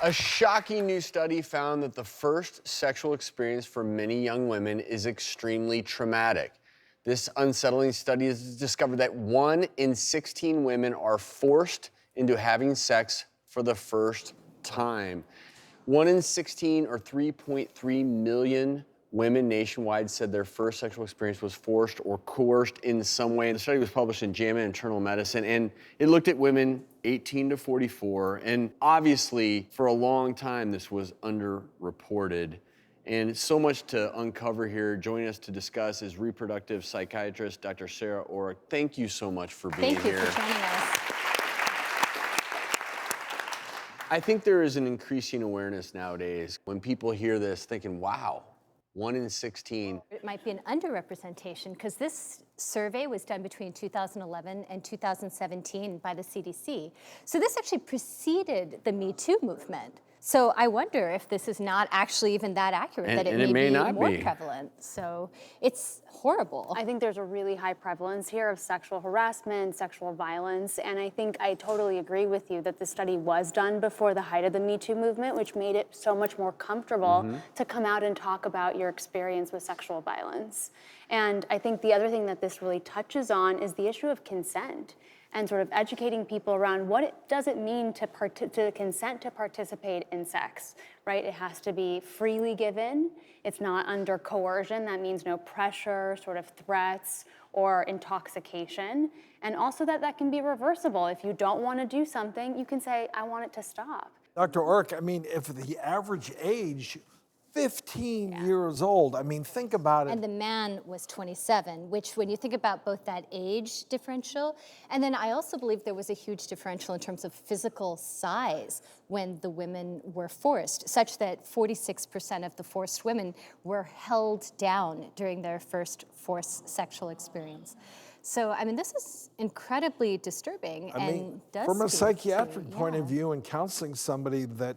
A shocking new study found that the first sexual experience for many young women is extremely traumatic. This unsettling study has discovered that 1 in 16 women are forced into having sex for the first time. 1 in 16, or 3.3 million women nationwide, said their first sexual experience was forced or coerced in some way. The study was published in JAMA Internal Medicine, and it looked at women 18 to 44. And obviously, for a long time, this was underreported. And so much to uncover here. Joining us to discuss is reproductive psychiatrist Dr. Sarah Orrick. Thank you so much for being here. Thank you for joining us. I think there is an increasing awareness nowadays when people hear this thinking, wow, 1 in 16. It might be an underrepresentation because this survey was done between 2011 and 2017 by the CDC. So this actually preceded the Me Too movement. So I wonder if this is not actually even that accurate, that it may be more prevalent. So it's horrible. I think there's a really high prevalence here of sexual harassment, sexual violence, and I think I totally agree with you that the study was done before the height of the Me Too movement, which made it so much more comfortable to come out and talk about your experience with sexual violence. And I think the other thing that this really touches on is the issue of consent, and sort of educating people around does it mean to consent to participate in sex, right? It has to be freely given. It's not under coercion. That means no pressure, sort of threats, or intoxication. And also that can be reversible. If you don't want to do something, you can say, I want it to stop. Dr. Orrick, I mean, if the average age, 15 years old. I mean, think about it. And the man was 27, which when you think about both that age differential, and then I also believe there was a huge differential in terms of physical size when the women were forced, such that 46% of the forced women were held down during their first forced sexual experience. So, I mean, this is incredibly disturbing and does from a speak psychiatric to, point of view and counseling somebody that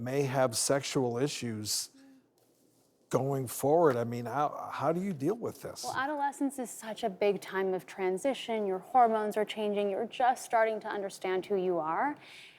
may have sexual issues going forward, I mean, how do you deal with this? Well, adolescence is such a big time of transition. Your hormones are changing. You're just starting to understand who you are.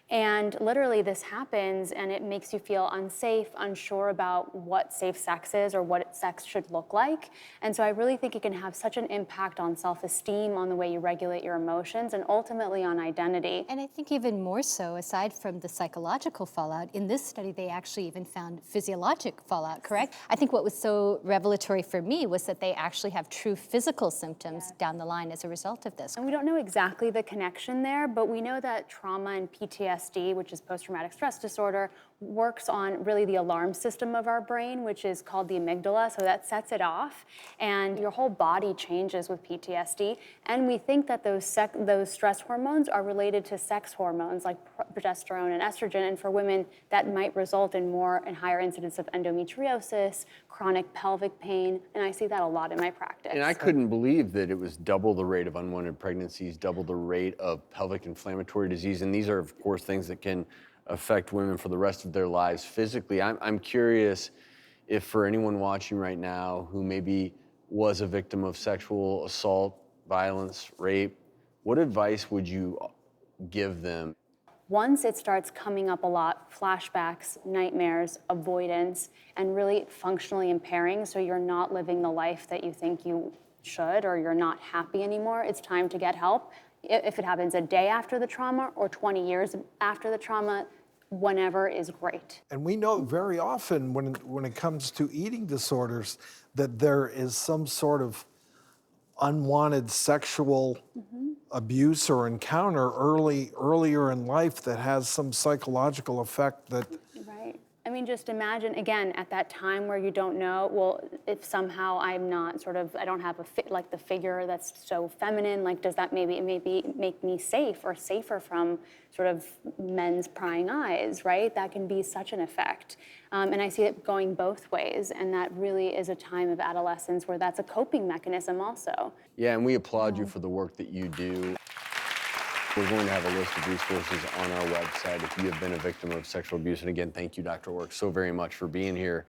And literally this happens and it makes you feel unsafe, unsure about what safe sex is or what sex should look like. And so I really think it can have such an impact on self-esteem, on the way you regulate your emotions, and ultimately on identity. And I think even more so, aside from the psychological fallout, in this study they actually even found physiologic fallout, correct? I think what was so revelatory for me was that they actually have true physical symptoms down the line as a result of this. And we don't know exactly the connection there, but we know that trauma and PTSD, which is post-traumatic stress disorder, works on really the alarm system of our brain, which is called the amygdala, so that sets it off, and your whole body changes with PTSD. And we think that those stress hormones are related to sex hormones like progesterone and estrogen, and for women that might result in higher incidence of endometriosis, chronic pelvic pain, and I see that a lot in my practice. And I couldn't believe that it was double the rate of unwanted pregnancies, double the rate of pelvic inflammatory disease, and these are, of course, things that can affect women for the rest of their lives physically. I'm curious if for anyone watching right now who maybe was a victim of sexual assault, violence, rape, what advice would you give them? Once it starts coming up a lot, flashbacks, nightmares, avoidance, and really functionally impairing, so you're not living the life that you think you should, or you're not happy anymore, it's time to get help. If it happens a day after the trauma or 20 years after the trauma, whenever is great. And we know very often when it comes to eating disorders that there is some sort of unwanted sexual abuse or encounter earlier in life that has some psychological effect that... Right. I mean, just imagine, again, at that time where you don't know, well, if somehow I'm not I don't have the figure that's so feminine, like does that maybe make me safe or safer from sort of men's prying eyes, right? That can be such an effect. And I see it going both ways, and that really is a time of adolescence where that's a coping mechanism also. Yeah, and we applaud you for the work that you do. We're going to have a list of resources on our website if you have been a victim of sexual abuse. And again, thank you, Dr. Orrick, so very much for being here.